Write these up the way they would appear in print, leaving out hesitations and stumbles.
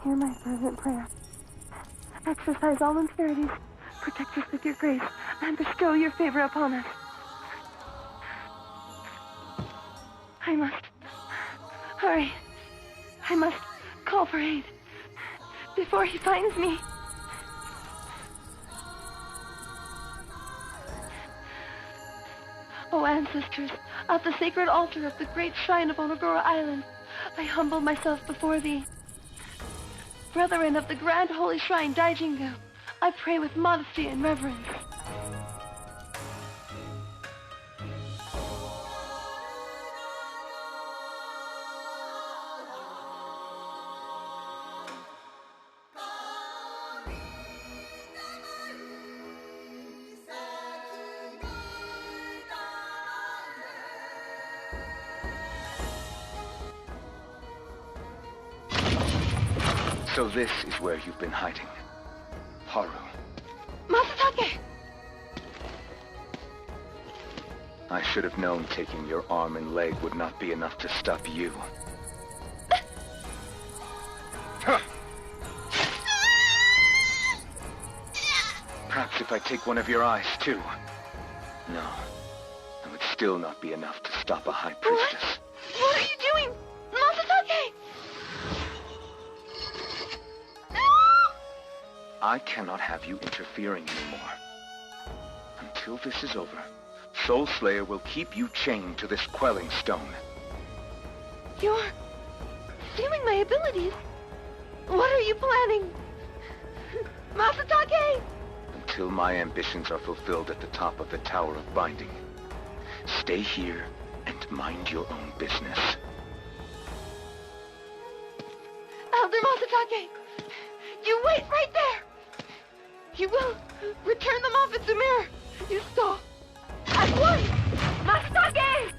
Hear my fervent prayer. Exercise all impurities, protect us with your grace, and bestow your favor upon us. I must hurry. I must call for aid before he finds me. O ancestors, at the sacred altar of the great shrine of Onogoro Island, I humble myself before thee. Brethren of the grand holy shrine Daijingu, I pray with modesty and reverence. So this is where you've been hiding. Haru. Masatake! I should have known taking your arm and leg would not be enough to stop you. Perhaps if I take one of your eyes, too. No, it would still not be enough to stop a high priestess. What are you doing? Masatake! I cannot have you interfering anymore. Until this is over, Soul Slayer will keep you chained to this quelling stone. You're stealing my abilities? What are you planning? Masatake! Until my ambitions are fulfilled at the top of the Tower of Binding. Stay here and mind your own business. Elder Masatake! You wait right there! You will return the Mappa mirror you stole. At once! Masatake!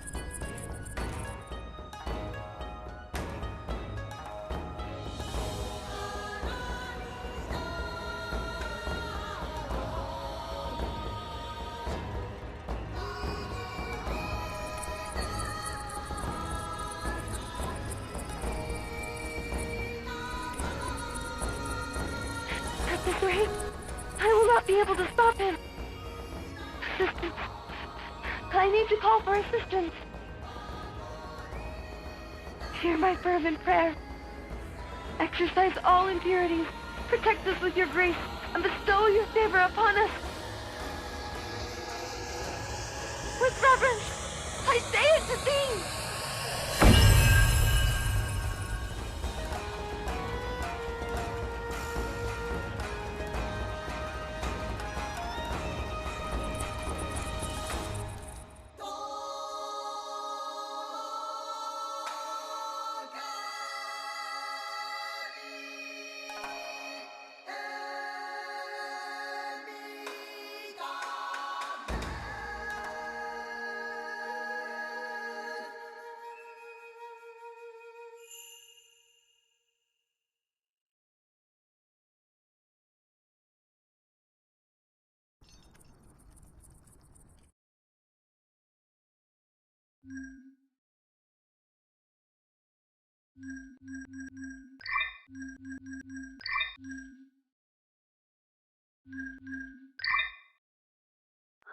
At this rate, I will not be able to stop him. Assistance. I need to call for assistance. Hear my fervent prayer. Exercise all impurities, protect us with your grace, and bestow your favor upon us. With reverence, I say it to thee.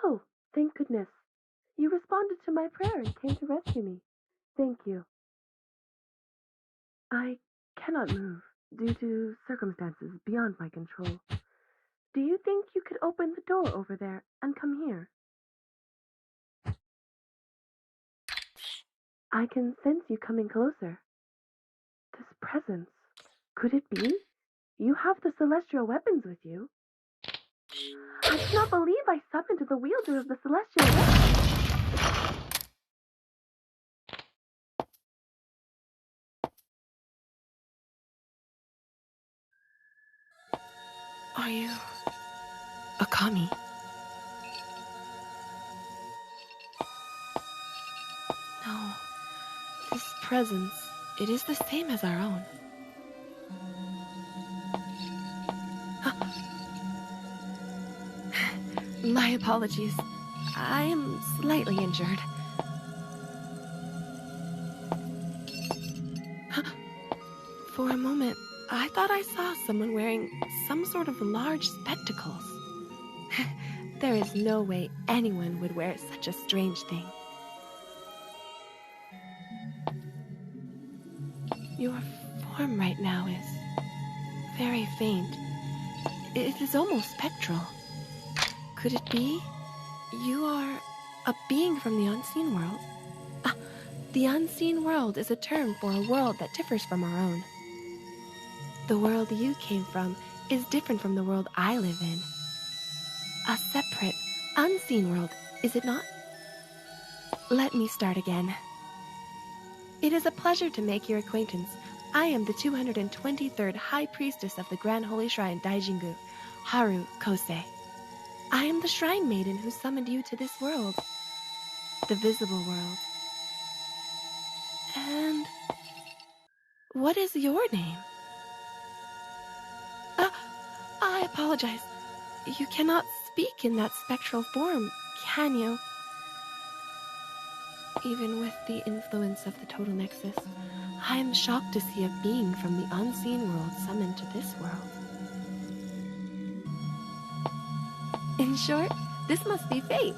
Oh, thank goodness. You responded to my prayer and came to rescue me. Thank you. I cannot move due to circumstances beyond my control. Do you think you could open the door over there and come here? I can sense you coming closer. This presence, could it be? You have the celestial weapons with you. I cannot believe I summoned the wielder of the celestial weapons. Are you a kami? No. This presence, it is the same as our own. My apologies. I am slightly injured. For a moment, I thought I saw someone wearing some sort of large spectacles. There is no way anyone would wear such a strange thing. Your form right now is very faint. It is almost spectral. Could it be you are a being from the unseen world? The unseen world is a term for a world that differs from our own. The world you came from is different from the world I live in. A separate, unseen world, is it not? Let me start again. It is a pleasure to make your acquaintance. I am the 223rd High Priestess of the Grand Holy Shrine Daijingu, Haru Kosei. I am the Shrine Maiden who summoned you to this world, the visible world. And what is your name? I apologize. You cannot speak in that spectral form, can you? Even with the influence of the Total Nexus, I am shocked to see a being from the unseen world summoned to this world. In short, this must be fate.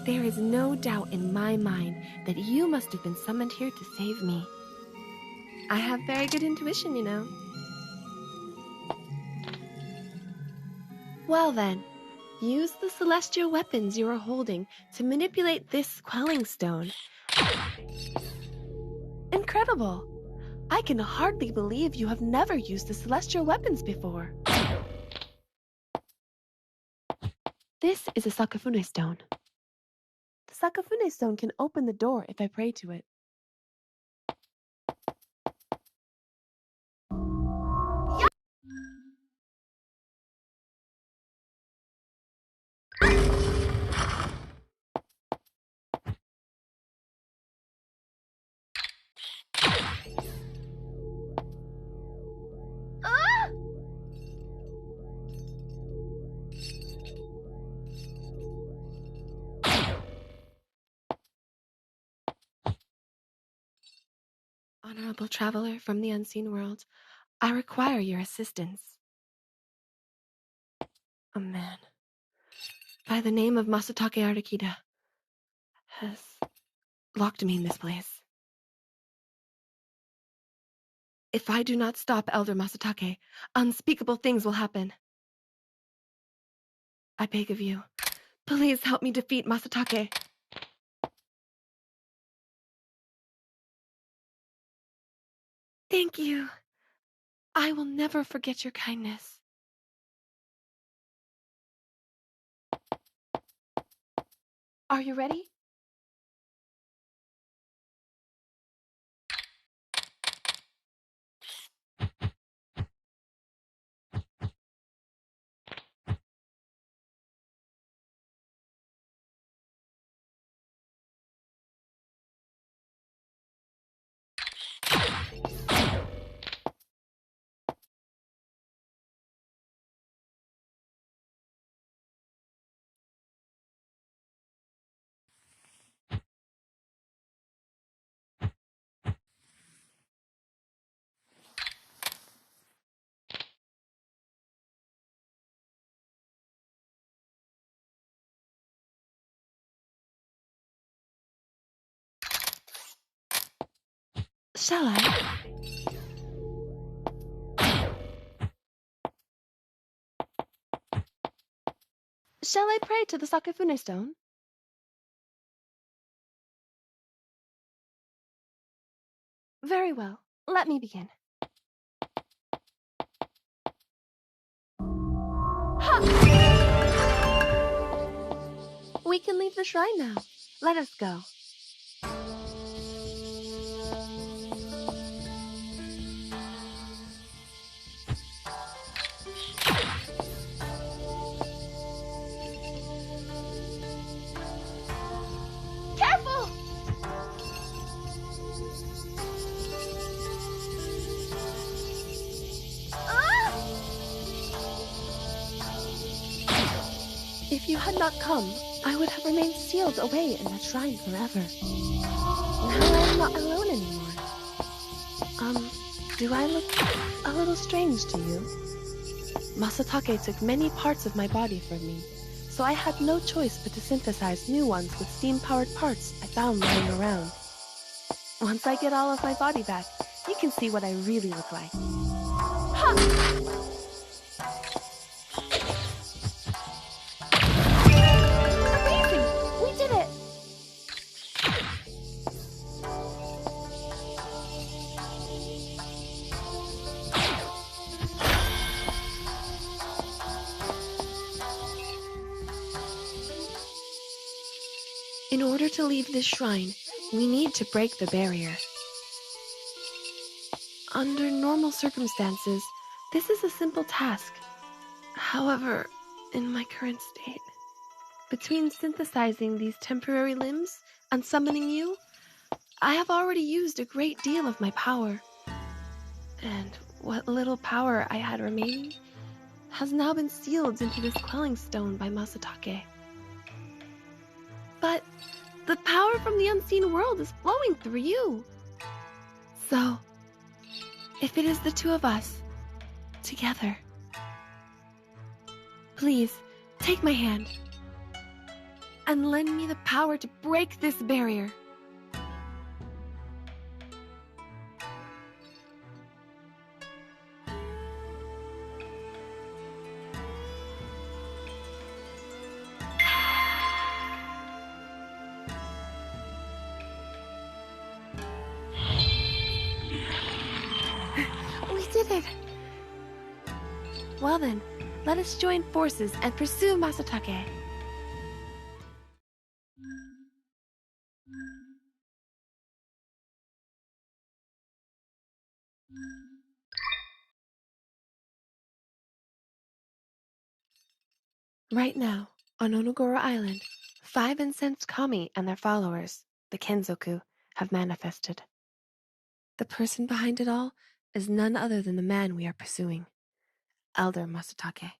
There is no doubt in my mind that you must have been summoned here to save me. I have very good intuition, you know. Well then, use the celestial weapons you are holding to manipulate this quelling stone. Incredible! I can hardly believe you have never used the celestial weapons before. This is a Sakafune stone. The Sakafune stone can open the door if I pray to it. Honorable traveler from the unseen world, I require your assistance. A man by the name of Masatake Arakida has locked me in this place. If I do not stop Elder Masatake, unspeakable things will happen. I beg of you, please help me defeat Masatake. Thank you. I will never forget your kindness. Are you ready? Shall I? Shall I pray to the Sakafune stone? Very well. Let me begin. Ha! We can leave the shrine now. Let us go. Careful! If you had not come, I would have remained sealed away in that shrine forever. Now I am not alone anymore. Do I look a little strange to you? Masatake took many parts of my body from me, so I had no choice but to synthesize new ones with steam-powered parts I found lying around. Once I get all of my body back, you can see what I really look like. Ha! Amazing! We did it! In order to leave this shrine, we need to break the barrier. Under normal circumstances, this is a simple task. However, in my current state, between synthesizing these temporary limbs and summoning you, I have already used a great deal of my power. And what little power I had remaining has now been sealed into this quelling stone by Masatake. But the power from the unseen world is flowing through you. So, if it is the two of us, together, please take my hand and lend me the power to break this barrier. Did it! Well then, let us join forces and pursue Masatake. Right now, on Onogoro Island, 5 incensed kami and their followers, the Kenzoku, have manifested. The person behind it all is none other than the man we are pursuing, Elder Masatake.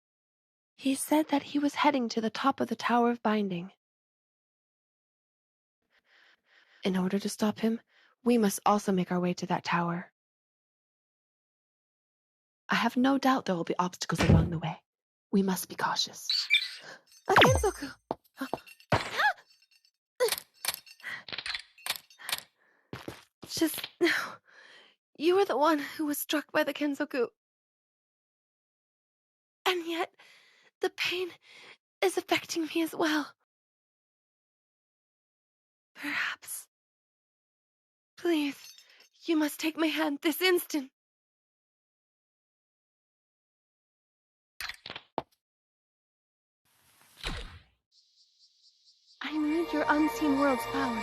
He said that he was heading to the top of the Tower of Binding. In order to stop him, we must also make our way to that tower. I have no doubt there will be obstacles along the way. We must be cautious. A Kenzoku! Just now, you were the one who was struck by the Kenzoku. And yet, the pain is affecting me as well. Perhaps. Please, you must take my hand this instant. I need your unseen world's power.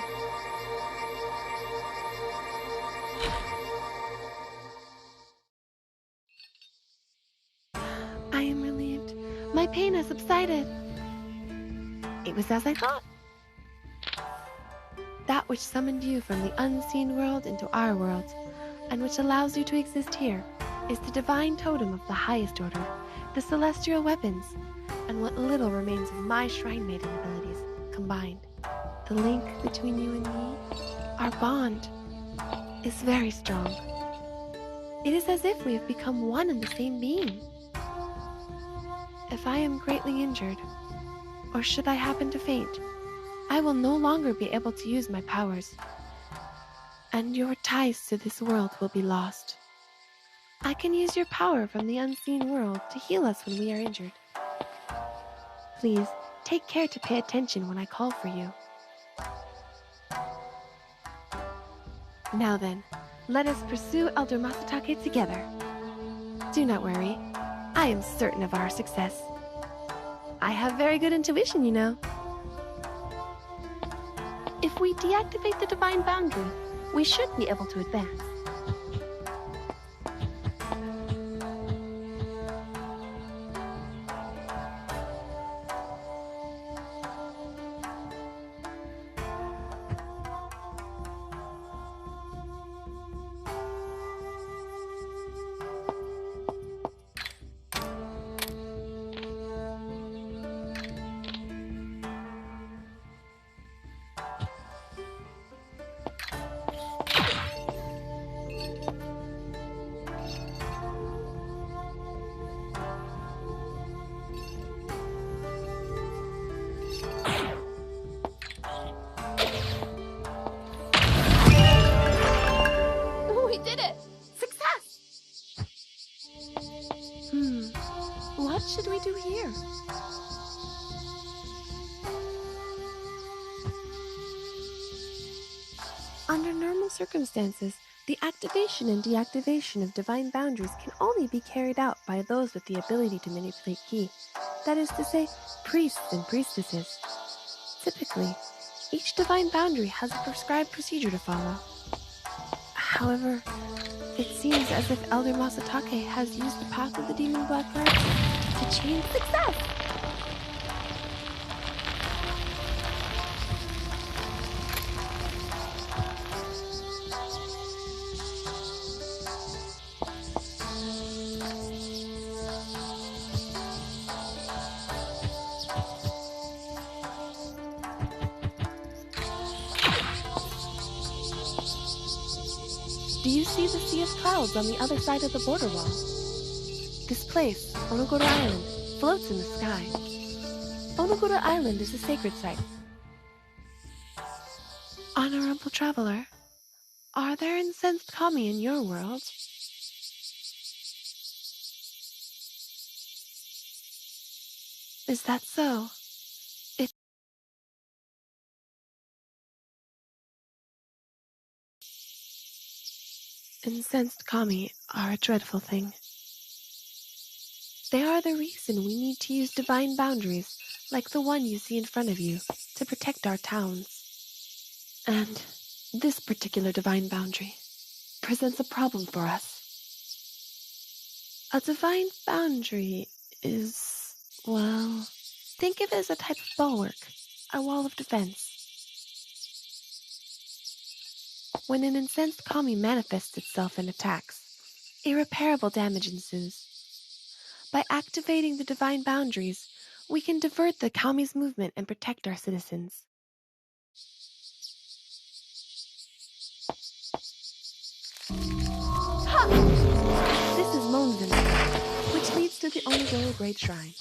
I am relieved. My pain has subsided. It was as I thought. That which summoned you from the unseen world into our world, and which allows you to exist here, is the divine totem of the highest order, the celestial weapons, and what little remains of my shrine maiden abilities combined. The link between you and me, our bond, is very strong. It is as if we have become one and the same being. If I am greatly injured, or should I happen to faint, I will no longer be able to use my powers, and your ties to this world will be lost. I can use your power from the unseen world to heal us when we are injured. Please, take care to pay attention when I call for you. Now then, let us pursue Elder Masatake together. Do not worry, I am certain of our success. I have very good intuition, you know. If we deactivate the divine boundary, we should be able to advance. Under normal circumstances, the activation and deactivation of divine boundaries can only be carried out by those with the ability to manipulate ki, that is to say, priests and priestesses. Typically, each divine boundary has a prescribed procedure to follow. However, it seems as if Elder Masatake has used the path of the demon black arts to change success. Do you see the sea of clouds on the other side of the border wall? This place, Onogoro Island, floats in the sky. Onogoro Island is a sacred site. Honorable traveler, are there incensed kami in your world? Is that so? Incensed kami are a dreadful thing. They are the reason we need to use divine boundaries, like the one you see in front of you, to protect our towns. And this particular divine boundary presents a problem for us. A divine boundary is, well, think of it as a type of bulwark, a wall of defense. When an incensed kami manifests itself and attacks, irreparable damage ensues. By activating the divine boundaries, we can divert the kami's movement and protect our citizens. Ha! This is Monzen, which leads to the Onogoro Great Shrine.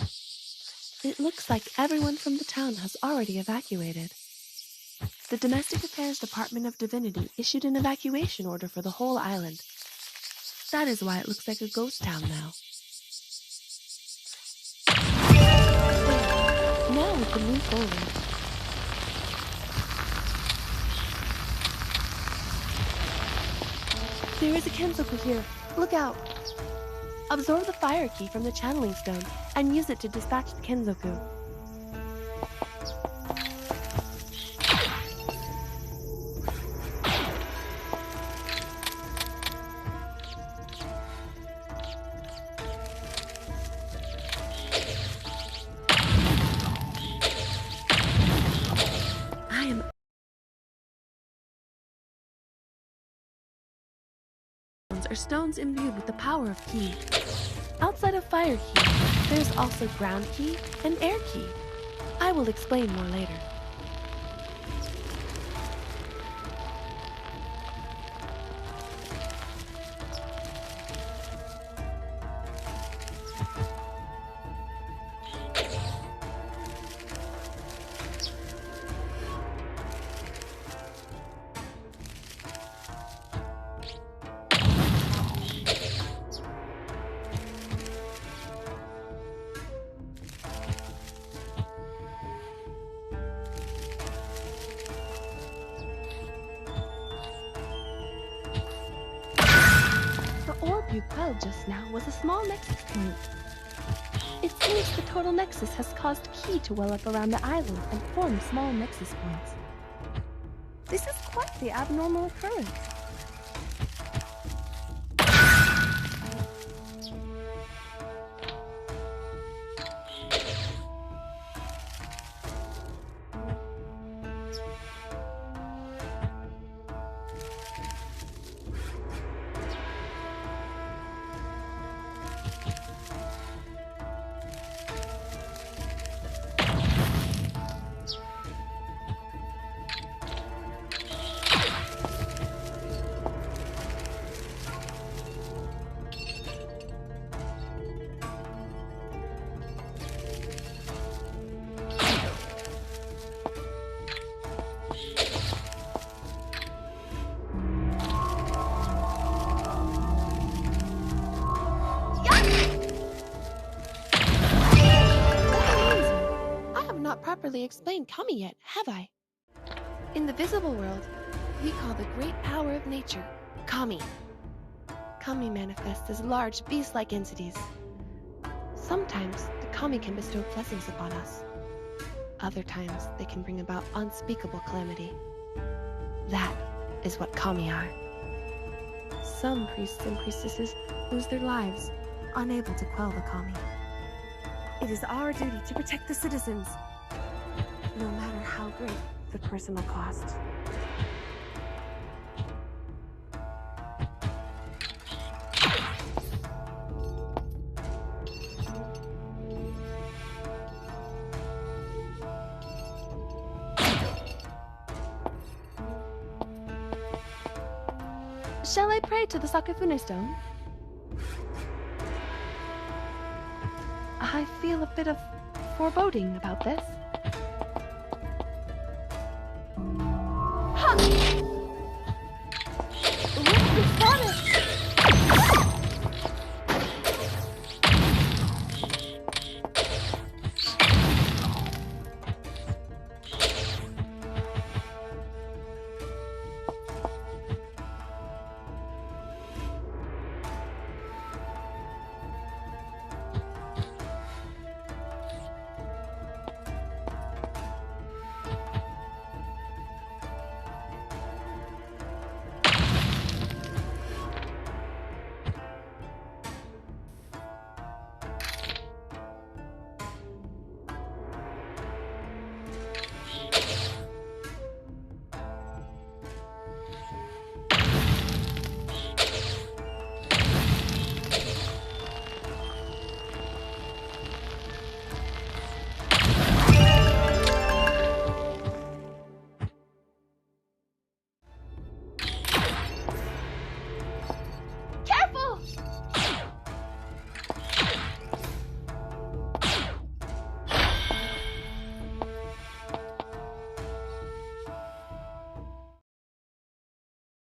It looks like everyone from the town has already evacuated. The Domestic Affairs Department of Divinity issued an evacuation order for the whole island. That is why it looks like a ghost town now. Now we can move forward. There is a Kenzoku here. Look out! Absorb the fire key from the channeling stone and use it to dispatch the Kenzoku. Are stones imbued with the power of ki. Outside of fire ki, there's also ground ki and air ki. I will explain more later. You quelled just now was a small nexus point. It seems the total nexus has caused ki to well up around the island and form small nexus points. This is quite the abnormal occurrence. Properly explained kami yet, have I? In the visible world, we call the great power of nature kami. Kami manifests as large beast-like entities. Sometimes the kami can bestow blessings upon us. Other times they can bring about unspeakable calamity. That is what kami are. Some priests and priestesses lose their lives, unable to quell the kami. It is our duty to protect the citizens, no matter how great the personal cost. Shall I pray to the Sakafune stone? I feel a bit of foreboding about this. Ha! Look, we got it!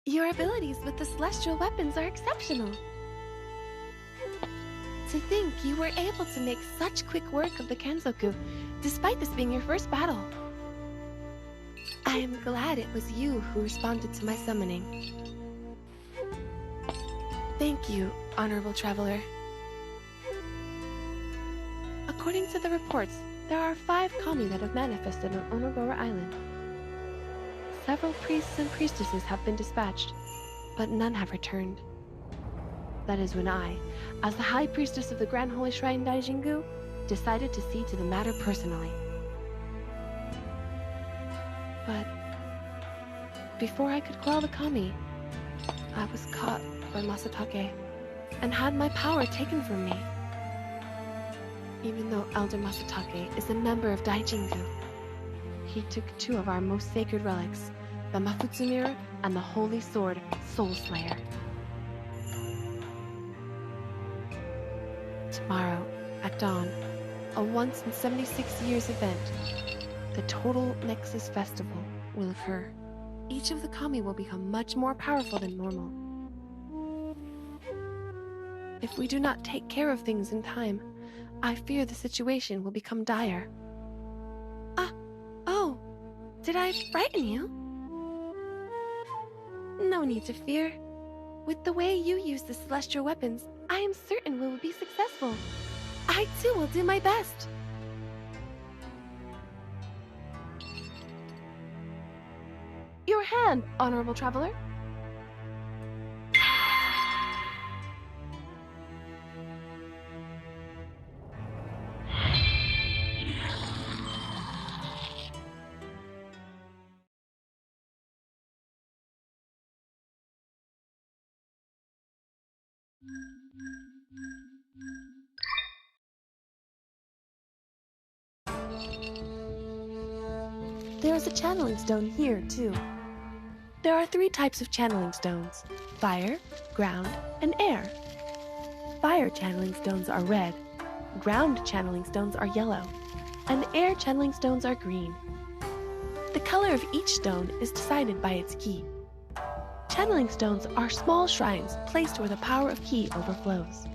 Your abilities with the celestial weapons are exceptional. To think you were able to make such quick work of the Kanzoku, despite this being your first battle. I am glad it was you who responded to my summoning. Thank you, honorable traveler. According to the reports, there are 5 kami that have manifested on Onogoro Island. Several priests and priestesses have been dispatched, but none have returned. That is when I, as the High Priestess of the Grand Holy Shrine Daijingu, decided to see to the matter personally. But before I could quell the kami, I was caught by Masatake and had my power taken from me. Even though Elder Masatake is a member of Daijingu, he took 2 of our most sacred relics, the Mafutsu Mirror and the Holy Sword, Soul Slayer. Tomorrow, at dawn, a once in 76 years event, the Total Nexus Festival, will occur. Each of the kami will become much more powerful than normal. If we do not take care of things in time, I fear the situation will become dire. Oh, did I frighten you? No need to fear. With the way you use the celestial weapons, I am certain we will be successful. I too will do my best. Your hand, honorable traveler. There is a channeling stone here, too. There are 3 types of channeling stones: fire, ground, and air. Fire channeling stones are red, ground channeling stones are yellow, and air channeling stones are green. The color of each stone is decided by its ki. Channeling stones are small shrines placed where the power of ki overflows.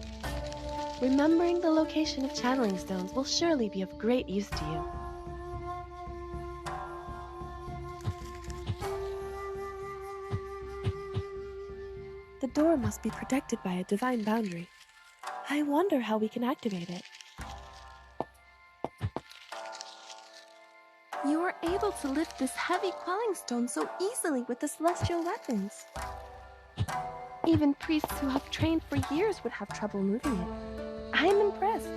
Remembering the location of channeling stones will surely be of great use to you. door must be protected by a divine boundary. I wonder how we can activate it. You are able to lift this heavy quelling stone so easily with the celestial weapons. Even priests who have trained for years would have trouble moving it. I am impressed.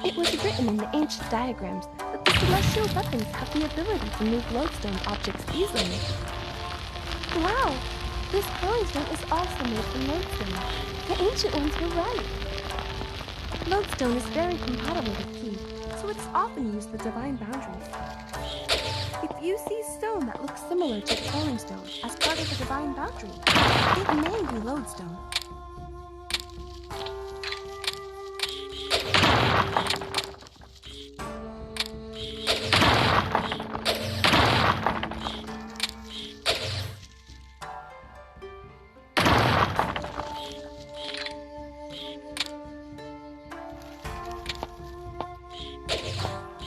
It was written in the ancient diagrams that the celestial weapons have the ability to move lodestone objects easily. Wow! This quelling stone is also made from lodestone. The ancient ones were right. Lodestone is very compatible with key, so it is often used with divine boundaries. If you see stone that looks similar to the quelling stone as part of a divine boundary, it may be lodestone.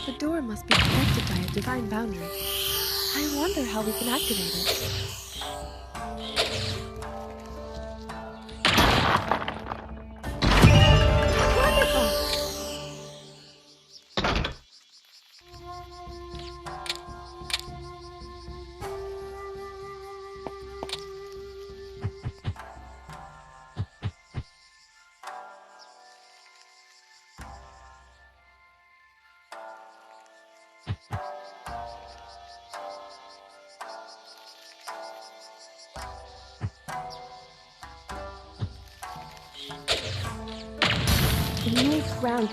The door must be protected by a divine boundary. I wonder how we can activate it. Remove ground.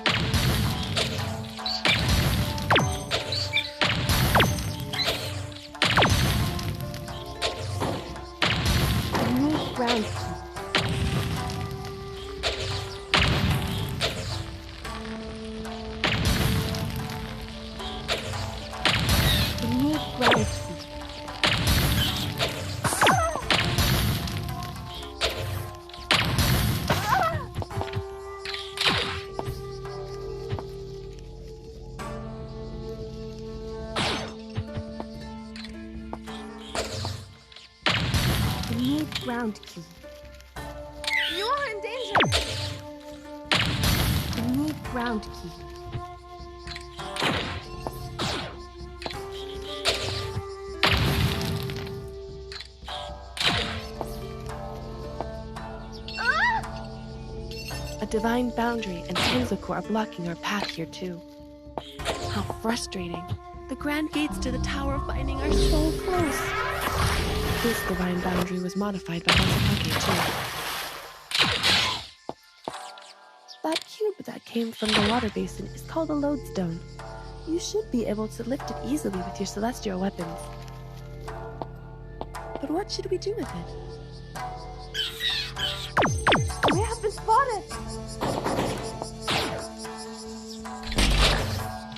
Remove ground. Remove ground. Remove ground key. You are in danger! Remove ground key. A divine boundary and Tenzoku are blocking our path here too. How frustrating. The grand gates to the Tower of Binding are so close. This divine boundary was modified by Masakage too. That cube that came from the water basin is called a lodestone. You should be able to lift it easily with your celestial weapons. But what should we do with it? We have been spotted!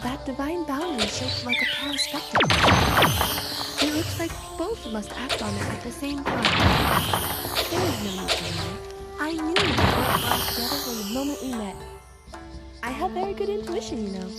That divine boundary is shaped like a pair of spectacles. It looks like both must act on it at the same time. There is no need to worry. I knew we would both fly together from the moment we met. I have very good intuition, you know.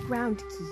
Ground key.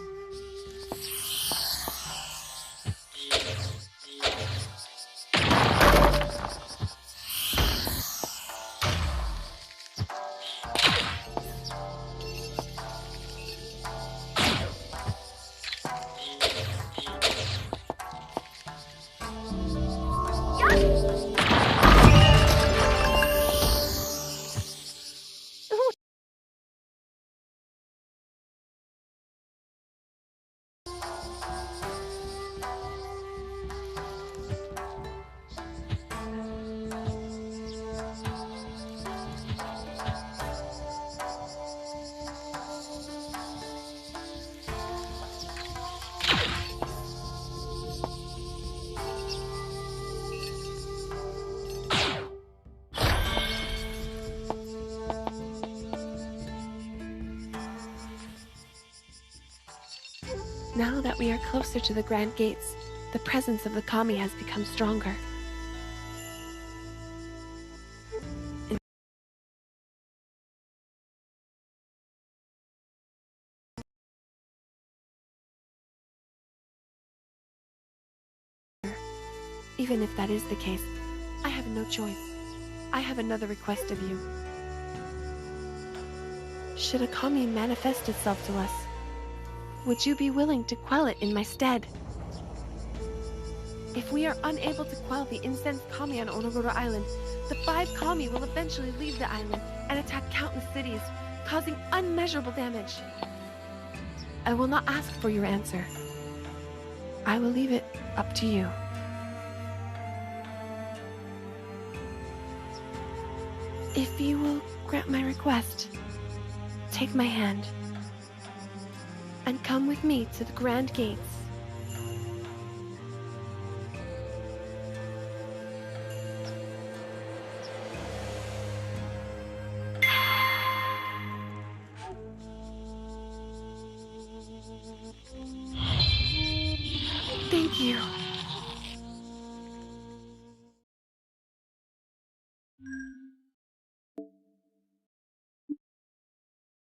Now that we are closer to the Grand Gates, the presence of the kami has become stronger. Even if that is the case, I have no choice. I have another request of you. Should a kami manifest itself to us, would you be willing to quell it in my stead? If we are unable to quell the incensed kami on Onogoro Island, the 5 kami will eventually leave the island and attack countless cities, causing unmeasurable damage. I will not ask for your answer. I will leave it up to you. If you will grant my request, take my hand and come with me to the Grand Gates. Thank you.